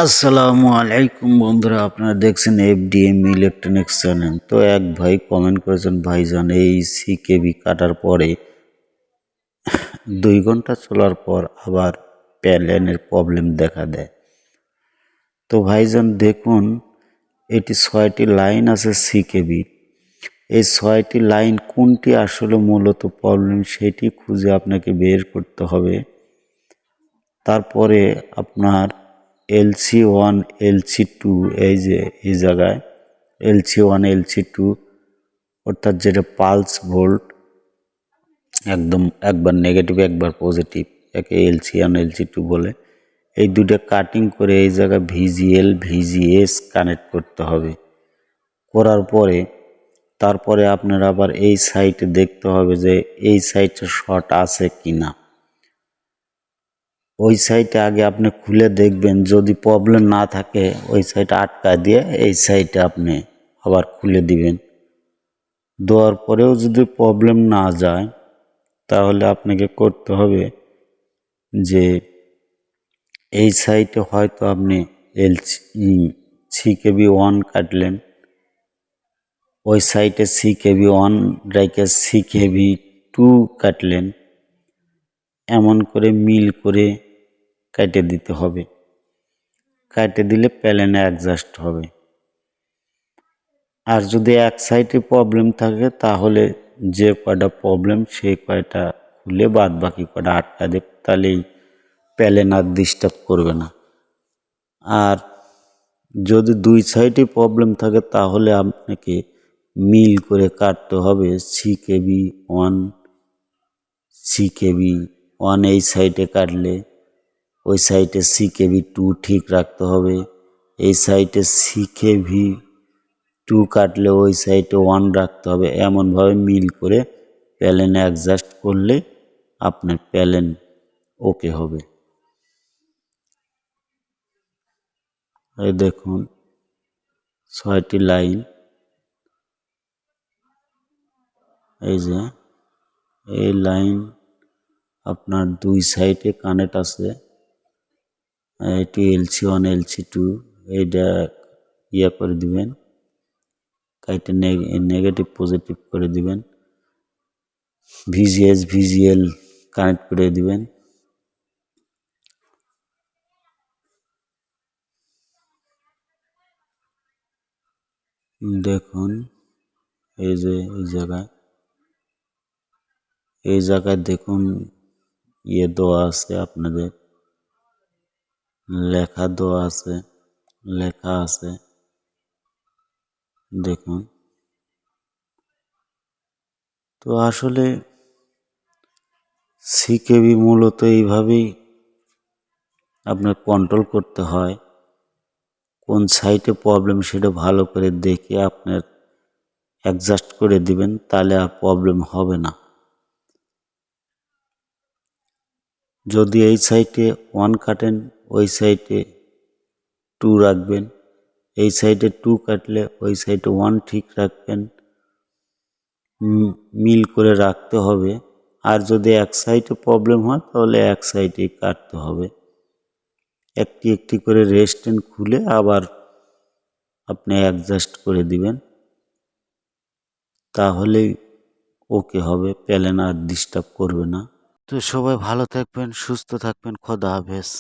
আসসালামু আলাইকুম বন্ধুরা, আপনারা দেখছেন এফডিএম ইলেকট্রনিক্স চ্যানেল। তো এক ভাই কমেন্ট করেছেন, ভাইজান এই সিকেবি কাটার পরে 2 ঘন্টা চলার পর আবার প্যালেনের প্রবলেম দেখা দেয়। তো ভাইজান দেখুন, এটি 6টি লাইন আছে সিকেবি। এই 6টি লাইন কোনটি আসলে মূলত প্রবলেম সেটি খুঁজে আপনাকে বের করতে হবে। তারপরে আপনার LC1 LC2 এই জায়গায় LC1 LC2 অর্থাৎ যেটা পালস ভোল্ট, একদম একবার নেগেটিভ একবার পজিটিভ, একে LC1 LC2 বলে। এই দুটো কাটিং করে এই জায়গায় VGL VGS কানেক্ট করতে হবে। করার পরে তারপরে আপনার আবার এই সাইটে দেখতে হবে যে এই সাইটে শর্ট আছে কিনা। ওই সাইটে আগে আপনি খুলে দেখবেন, যদি প্রবলেম না থাকে ওই সাইটে আটকায় দিয়ে এই সাইটে আপনি আবার খুলে দিবেন। দেওয়ার পরেও যদি প্রবলেম না যায় তাহলে আপনাকে করতে হবে যে এই সাইটে হয়তো আপনি CKV1 কাটলেন, ওই সাইটে CKV1 রেখে CKV2 কাটলেন, এমন করে মিল করে কেটে দিতে হবে। কেটে দিলে প্যালেনে অ্যাডজাস্ট হবে। আর যদি এক সাইডে প্রবলেম থাকে তাহলে যে কয়টা প্রবলেম সেই কয়টা খুলে বাদ বাকি কয়টা আটকা দেবে, তাহলেই প্যালেন আর ডিস্টার্ব করবে না। আর যদি 2 সাইডে প্রবলেম থাকে তাহলে আপনাকে মিল করে কাটতে হবে। CKV1 এই সাইডে কাটলে ওই সাইডে CKV2 ঠিক রাখতে হবে। এই সাইডে CKV2 কাটলে ওই সাইডে 1 রাখতে হবে। এমনভাবে মিল করে প্যালেনে অ্যাডজাস্ট করলে আপনার প্যালেন ওকে হবে। এই দেখুন 6টি লাইন, এই যে এই লাইন আপনার 2 সাইডে কানেক্ট আছে। এটি LC1 LC2, এইটা করে দিবেন, কাইটে নেগেটিভ পজিটিভ করে দিবেন। VGS VGL কানেক্ট করে দিবেন। দেখুন এই যে এই জায়গায় দেখুন দেওয়া আছে, আপনাদের লেখা দেওয়া আছে, লেখা আছে দেখুন। তো আসলে সিকেবি মূলত এইভাবেই আপনার কন্ট্রোল করতে হয়। কোন সাইটে প্রবলেম সেটা ভালো করে দেখে আপনার অ্যাডজাস্ট করে দিবেন, তাহলে আর প্রবলেম হবে না। যদি এই সাইটে 1 কাটেন ওই সাইটে 2 রাখবেন, এই সাইডে 2 কাটলে ওই সাইডে 1 ঠিক রাখবেন, মিল করে রাখতে হবে। আর যদি এক সাইডে প্রবলেম হয় তাহলে এক সাইডেই কাটতে হবে। একটি একটি করে রেস্টেন্ট খুলে আবার আপনি অ্যাডজাস্ট করে দিবেন, তাহলেই ওকে হবে, প্যালেন আর ডিস্টার্ব করবে না। তো সবাই ভালো থাকবেন, সুস্থ থাকবেন, খোদা হাফেজ।